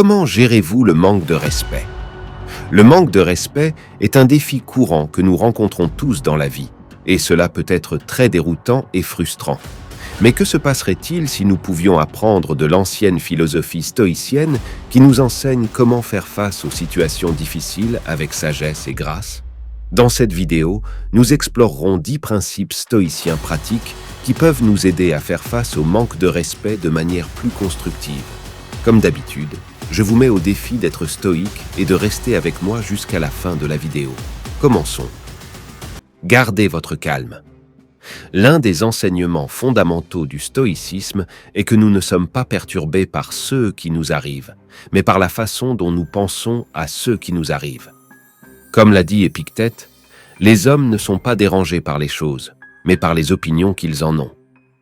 Comment gérez-vous le manque de respect? Le manque de respect est un défi courant que nous rencontrons tous dans la vie, et cela peut être très déroutant et frustrant. Mais que se passerait-il si nous pouvions apprendre de l'ancienne philosophie stoïcienne qui nous enseigne comment faire face aux situations difficiles avec sagesse et grâce? Dans cette vidéo, nous explorerons 10 principes stoïciens pratiques qui peuvent nous aider à faire face au manque de respect de manière plus constructive. Comme d'habitude, je vous mets au défi d'être stoïque et de rester avec moi jusqu'à la fin de la vidéo. Commençons. Gardez votre calme. L'un des enseignements fondamentaux du stoïcisme est que nous ne sommes pas perturbés par ceux qui nous arrivent, mais par la façon dont nous pensons à ceux qui nous arrivent. Comme l'a dit Épictète, les hommes ne sont pas dérangés par les choses, mais par les opinions qu'ils en ont.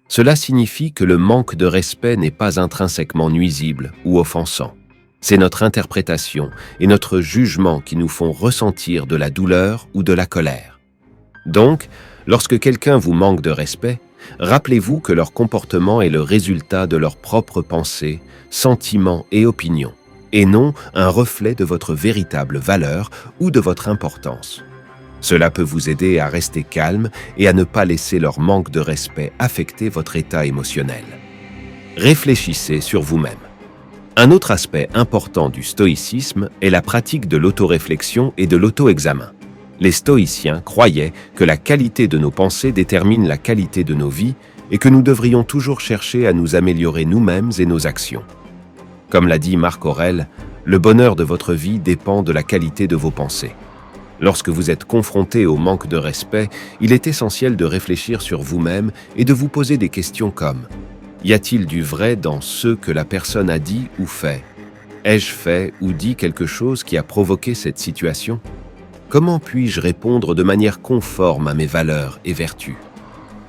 Cela signifie que le manque de respect n'est pas intrinsèquement nuisible ou offensant. C'est notre interprétation et notre jugement qui nous font ressentir de la douleur ou de la colère. Donc, lorsque quelqu'un vous manque de respect, rappelez-vous que leur comportement est le résultat de leurs propres pensées, sentiments et opinions, et non un reflet de votre véritable valeur ou de votre importance. Cela peut vous aider à rester calme et à ne pas laisser leur manque de respect affecter votre état émotionnel. Réfléchissez sur vous-même. Un autre aspect important du stoïcisme est la pratique de l'autoréflexion et de l'auto-examen. Les stoïciens croyaient que la qualité de nos pensées détermine la qualité de nos vies et que nous devrions toujours chercher à nous améliorer nous-mêmes et nos actions. Comme l'a dit Marc Aurèle, le bonheur de votre vie dépend de la qualité de vos pensées. Lorsque vous êtes confronté au manque de respect, il est essentiel de réfléchir sur vous-même et de vous poser des questions comme: y a-t-il du vrai dans ce que la personne a dit ou fait? Ai-je fait ou dit quelque chose qui a provoqué cette situation? Comment puis-je répondre de manière conforme à mes valeurs et vertus?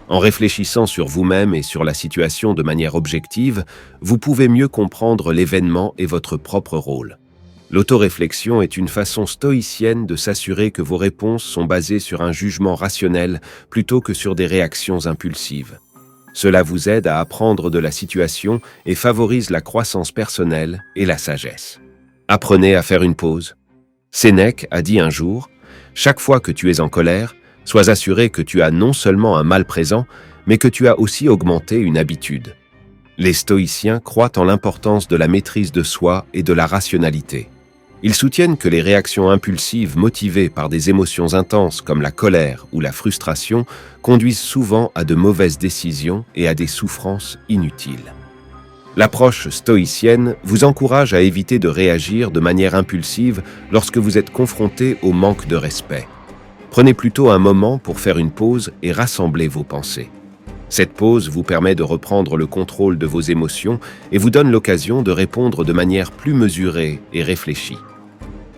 En réfléchissant sur vous-même et sur la situation de manière objective, vous pouvez mieux comprendre l'événement et votre propre rôle. L'autoréflexion est une façon stoïcienne de s'assurer que vos réponses sont basées sur un jugement rationnel plutôt que sur des réactions impulsives. Cela vous aide à apprendre de la situation et favorise la croissance personnelle et la sagesse. Apprenez à faire une pause. Sénèque a dit un jour: « Chaque fois que tu es en colère, sois assuré que tu as non seulement un mal présent, mais que tu as aussi augmenté une habitude. » Les stoïciens croient en l'importance de la maîtrise de soi et de la rationalité. Ils soutiennent que les réactions impulsives motivées par des émotions intenses comme la colère ou la frustration conduisent souvent à de mauvaises décisions et à des souffrances inutiles. L'approche stoïcienne vous encourage à éviter de réagir de manière impulsive lorsque vous êtes confronté au manque de respect. Prenez plutôt un moment pour faire une pause et rassembler vos pensées. Cette pause vous permet de reprendre le contrôle de vos émotions et vous donne l'occasion de répondre de manière plus mesurée et réfléchie.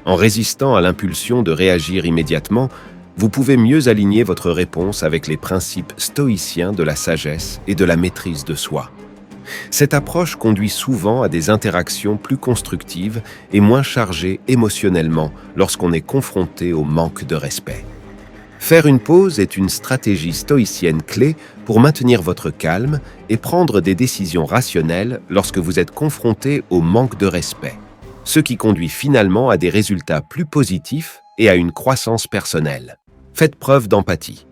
En résistant à l'impulsion de réagir immédiatement, vous pouvez mieux aligner votre réponse avec les principes stoïciens de la sagesse et de la maîtrise de soi. Cette approche conduit souvent à des interactions plus constructives et moins chargées émotionnellement lorsqu'on est confronté au manque de respect. Faire une pause est une stratégie stoïcienne clé pour maintenir votre calme et prendre des décisions rationnelles lorsque vous êtes confronté au manque de respect, ce qui conduit finalement à des résultats plus positifs et à une croissance personnelle. Faites preuve d'empathie.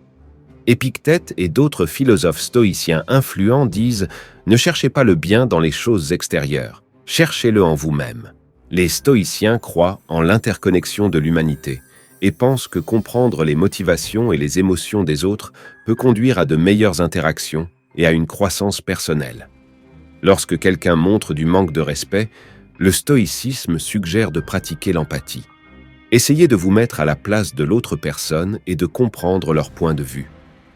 Épictète et d'autres philosophes stoïciens influents disent « Ne cherchez pas le bien dans les choses extérieures, cherchez-le en vous-même ». Les stoïciens croient en l'interconnexion de l'humanité et pensent que comprendre les motivations et les émotions des autres peut conduire à de meilleures interactions et à une croissance personnelle. Lorsque quelqu'un montre du manque de respect, le stoïcisme suggère de pratiquer l'empathie. Essayez de vous mettre à la place de l'autre personne et de comprendre leur point de vue.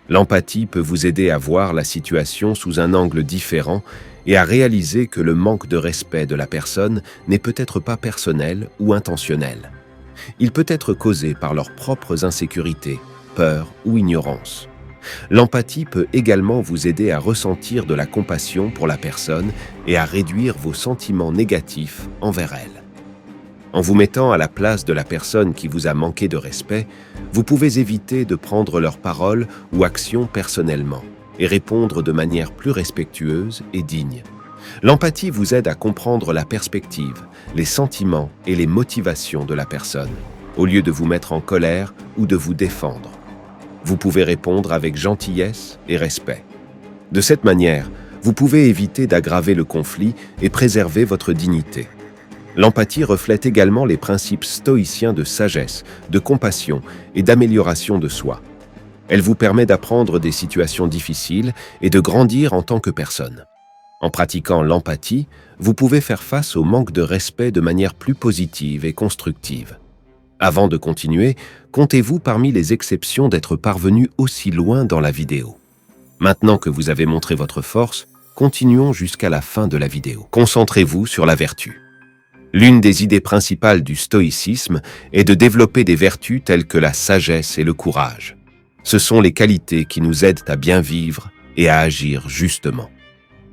L'empathie peut vous aider à voir la situation sous un angle différent et à réaliser que le manque de respect de la personne n'est peut-être pas personnel ou intentionnel. Il peut être causé par leurs propres insécurités, peurs ou ignorance. L'empathie peut également vous aider à ressentir de la compassion pour la personne et à réduire vos sentiments négatifs envers elle. En vous mettant à la place de la personne qui vous a manqué de respect, vous pouvez éviter de prendre leurs paroles ou actions personnellement et répondre de manière plus respectueuse et digne. L'empathie vous aide à comprendre la perspective, les sentiments et les motivations de la personne, au lieu de vous mettre en colère ou de vous défendre. Vous pouvez répondre avec gentillesse et respect. De cette manière, vous pouvez éviter d'aggraver le conflit et préserver votre dignité. L'empathie reflète également les principes stoïciens de sagesse, de compassion et d'amélioration de soi. Elle vous permet d'apprendre des situations difficiles et de grandir en tant que personne. En pratiquant l'empathie, vous pouvez faire face au manque de respect de manière plus positive et constructive. Avant de continuer, comptez-vous parmi les exceptions d'être parvenu aussi loin dans la vidéo. Maintenant que vous avez montré votre force, continuons jusqu'à la fin de la vidéo. Concentrez-vous sur la vertu. L'une des idées principales du stoïcisme est de développer des vertus telles que la sagesse et le courage. Ce sont les qualités qui nous aident à bien vivre et à agir justement.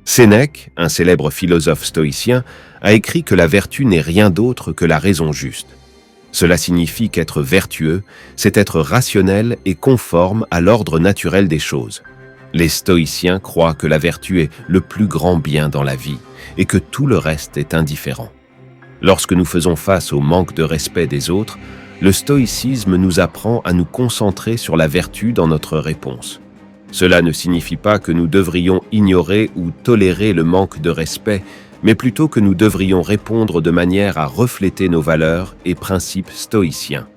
Sénèque, un célèbre philosophe stoïcien, a écrit que la vertu n'est rien d'autre que la raison juste. Cela signifie qu'être vertueux, c'est être rationnel et conforme à l'ordre naturel des choses. Les stoïciens croient que la vertu est le plus grand bien dans la vie et que tout le reste est indifférent. Lorsque nous faisons face au manque de respect des autres, le stoïcisme nous apprend à nous concentrer sur la vertu dans notre réponse. Cela ne signifie pas que nous devrions ignorer ou tolérer le manque de respect, mais plutôt que nous devrions répondre de manière à refléter nos valeurs et principes stoïciens.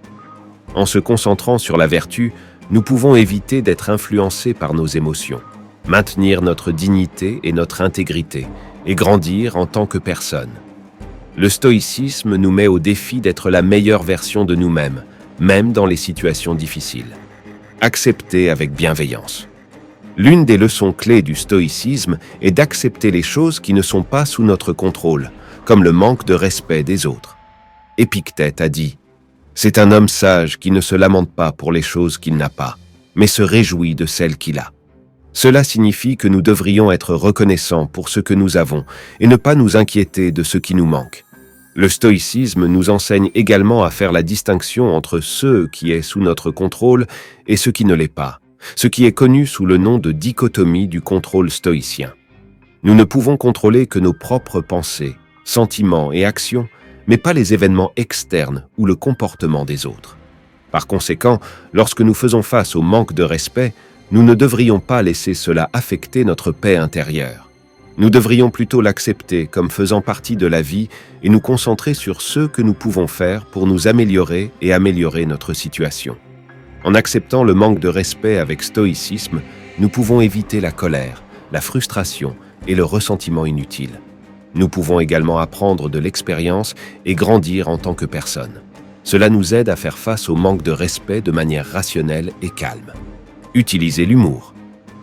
En se concentrant sur la vertu, nous pouvons éviter d'être influencés par nos émotions, maintenir notre dignité et notre intégrité, et grandir en tant que personne. Le stoïcisme nous met au défi d'être la meilleure version de nous-mêmes, même dans les situations difficiles. Accepter avec bienveillance. L'une des leçons clés du stoïcisme est d'accepter les choses qui ne sont pas sous notre contrôle, comme le manque de respect des autres. Épictète a dit « C'est un homme sage qui ne se lamente pas pour les choses qu'il n'a pas, mais se réjouit de celles qu'il a. » Cela signifie que nous devrions être reconnaissants pour ce que nous avons et ne pas nous inquiéter de ce qui nous manque. Le stoïcisme nous enseigne également à faire la distinction entre ce qui est sous notre contrôle et ce qui ne l'est pas, ce qui est connu sous le nom de dichotomie du contrôle stoïcien. Nous ne pouvons contrôler que nos propres pensées, sentiments et actions, mais pas les événements externes ou le comportement des autres. Par conséquent, lorsque nous faisons face au manque de respect, nous ne devrions pas laisser cela affecter notre paix intérieure. Nous devrions plutôt l'accepter comme faisant partie de la vie et nous concentrer sur ce que nous pouvons faire pour nous améliorer et améliorer notre situation. En acceptant le manque de respect avec stoïcisme, nous pouvons éviter la colère, la frustration et le ressentiment inutile. Nous pouvons également apprendre de l'expérience et grandir en tant que personne. Cela nous aide à faire face au manque de respect de manière rationnelle et calme. Utilisez l'humour.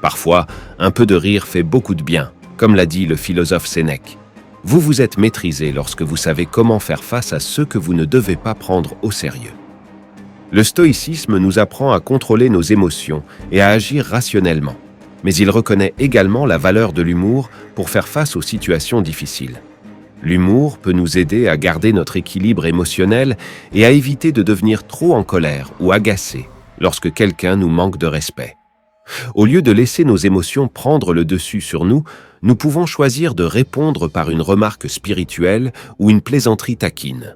Parfois, un peu de rire fait beaucoup de bien, comme l'a dit le philosophe Sénèque. Vous vous êtes maîtrisé lorsque vous savez comment faire face à ceux que vous ne devez pas prendre au sérieux. Le stoïcisme nous apprend à contrôler nos émotions et à agir rationnellement, mais il reconnaît également la valeur de l'humour pour faire face aux situations difficiles. L'humour peut nous aider à garder notre équilibre émotionnel et à éviter de devenir trop en colère ou agacé lorsque quelqu'un nous manque de respect. Au lieu de laisser nos émotions prendre le dessus sur nous, nous pouvons choisir de répondre par une remarque spirituelle ou une plaisanterie taquine.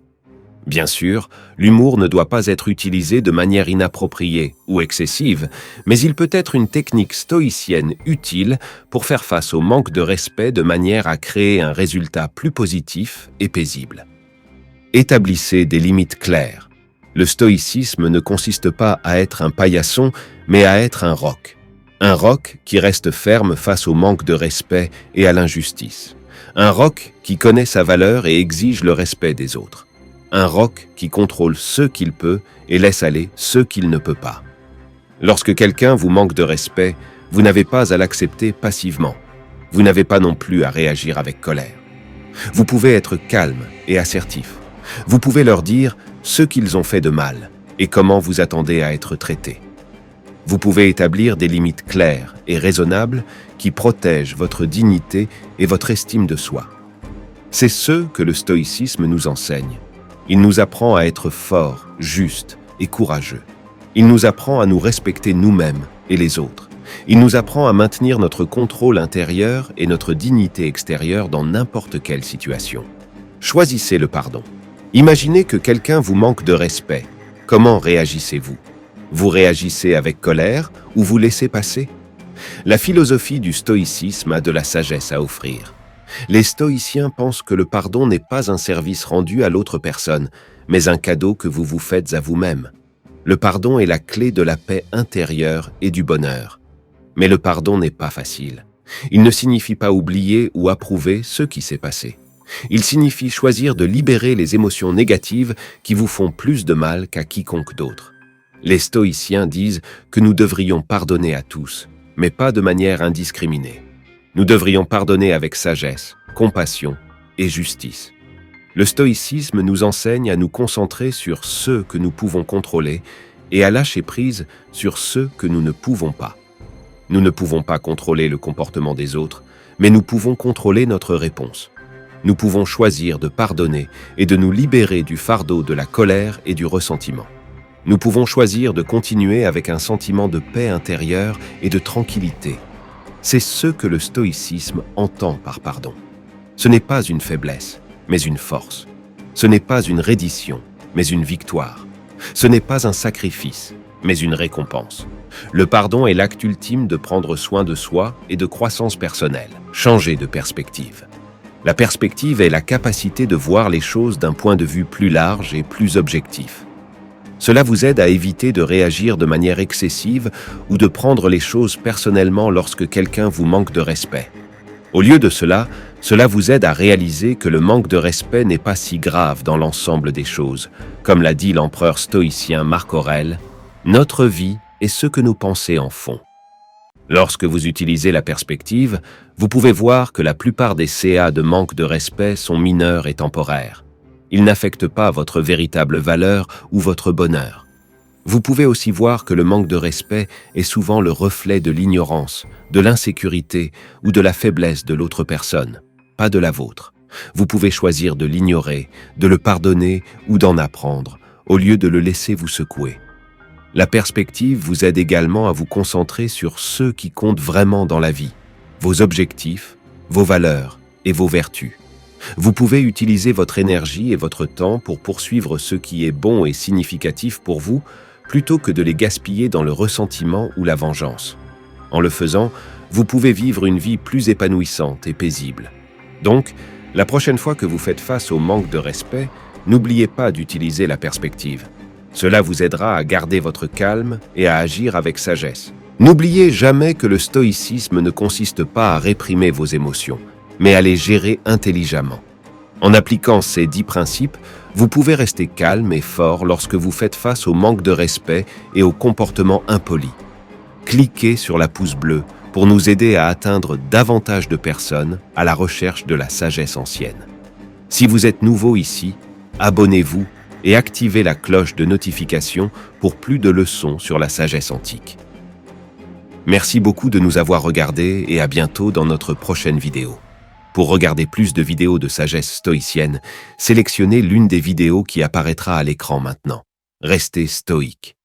Bien sûr, l'humour ne doit pas être utilisé de manière inappropriée ou excessive, mais il peut être une technique stoïcienne utile pour faire face au manque de respect de manière à créer un résultat plus positif et paisible. Établissez des limites claires. Le stoïcisme ne consiste pas à être un paillasson, mais à être un roc. Un roc qui reste ferme face au manque de respect et à l'injustice. Un roc qui connaît sa valeur et exige le respect des autres. Un roc qui contrôle ce qu'il peut et laisse aller ce qu'il ne peut pas. Lorsque quelqu'un vous manque de respect, vous n'avez pas à l'accepter passivement. Vous n'avez pas non plus à réagir avec colère. Vous pouvez être calme et assertif. Vous pouvez leur dire ce qu'ils ont fait de mal et comment vous attendez à être traité. Vous pouvez établir des limites claires et raisonnables qui protègent votre dignité et votre estime de soi. C'est ce que le stoïcisme nous enseigne. Il nous apprend à être forts, justes et courageux. Il nous apprend à nous respecter nous-mêmes et les autres. Il nous apprend à maintenir notre contrôle intérieur et notre dignité extérieure dans n'importe quelle situation. Choisissez le pardon. Imaginez que quelqu'un vous manque de respect. Comment réagissez-vous? Vous réagissez avec colère ou vous laissez passer? La philosophie du stoïcisme a de la sagesse à offrir. Les stoïciens pensent que le pardon n'est pas un service rendu à l'autre personne, mais un cadeau que vous vous faites à vous-même. Le pardon est la clé de la paix intérieure et du bonheur. Mais le pardon n'est pas facile. Il ne signifie pas oublier ou approuver ce qui s'est passé. Il signifie choisir de libérer les émotions négatives qui vous font plus de mal qu'à quiconque d'autre. Les stoïciens disent que nous devrions pardonner à tous, mais pas de manière indiscriminée. Nous devrions pardonner avec sagesse, compassion et justice. Le stoïcisme nous enseigne à nous concentrer sur ce que nous pouvons contrôler et à lâcher prise sur ce que nous ne pouvons pas. Nous ne pouvons pas contrôler le comportement des autres, mais nous pouvons contrôler notre réponse. Nous pouvons choisir de pardonner et de nous libérer du fardeau de la colère et du ressentiment. Nous pouvons choisir de continuer avec un sentiment de paix intérieure et de tranquillité. C'est ce que le stoïcisme entend par pardon. Ce n'est pas une faiblesse, mais une force. Ce n'est pas une reddition, mais une victoire. Ce n'est pas un sacrifice, mais une récompense. Le pardon est l'acte ultime de prendre soin de soi et de croissance personnelle. Changer de perspective. La perspective est la capacité de voir les choses d'un point de vue plus large et plus objectif. Cela vous aide à éviter de réagir de manière excessive ou de prendre les choses personnellement lorsque quelqu'un vous manque de respect. Au lieu de cela, cela vous aide à réaliser que le manque de respect n'est pas si grave dans l'ensemble des choses. Comme l'a dit l'empereur stoïcien Marc Aurèle, « Notre vie est ce que nos pensées en font ». Lorsque vous utilisez la perspective, vous pouvez voir que la plupart des CA de manque de respect sont mineurs et temporaires. Ils n'affectent pas votre véritable valeur ou votre bonheur. Vous pouvez aussi voir que le manque de respect est souvent le reflet de l'ignorance, de l'insécurité ou de la faiblesse de l'autre personne, pas de la vôtre. Vous pouvez choisir de l'ignorer, de le pardonner ou d'en apprendre, au lieu de le laisser vous secouer. La perspective vous aide également à vous concentrer sur ce qui compte vraiment dans la vie, vos objectifs, vos valeurs et vos vertus. Vous pouvez utiliser votre énergie et votre temps pour poursuivre ce qui est bon et significatif pour vous, plutôt que de les gaspiller dans le ressentiment ou la vengeance. En le faisant, vous pouvez vivre une vie plus épanouissante et paisible. Donc, la prochaine fois que vous faites face au manque de respect, n'oubliez pas d'utiliser la perspective. Cela vous aidera à garder votre calme et à agir avec sagesse. N'oubliez jamais que le stoïcisme ne consiste pas à réprimer vos émotions, mais à les gérer intelligemment. En appliquant ces 10 principes, vous pouvez rester calme et fort lorsque vous faites face au manque de respect et au comportement impoli. Cliquez sur la pouce bleue pour nous aider à atteindre davantage de personnes à la recherche de la sagesse ancienne. Si vous êtes nouveau ici, abonnez-vous et activez la cloche de notification pour plus de leçons sur la sagesse antique. Merci beaucoup de nous avoir regardés et à bientôt dans notre prochaine vidéo. Pour regarder plus de vidéos de sagesse stoïcienne, sélectionnez l'une des vidéos qui apparaîtra à l'écran maintenant. Restez stoïque.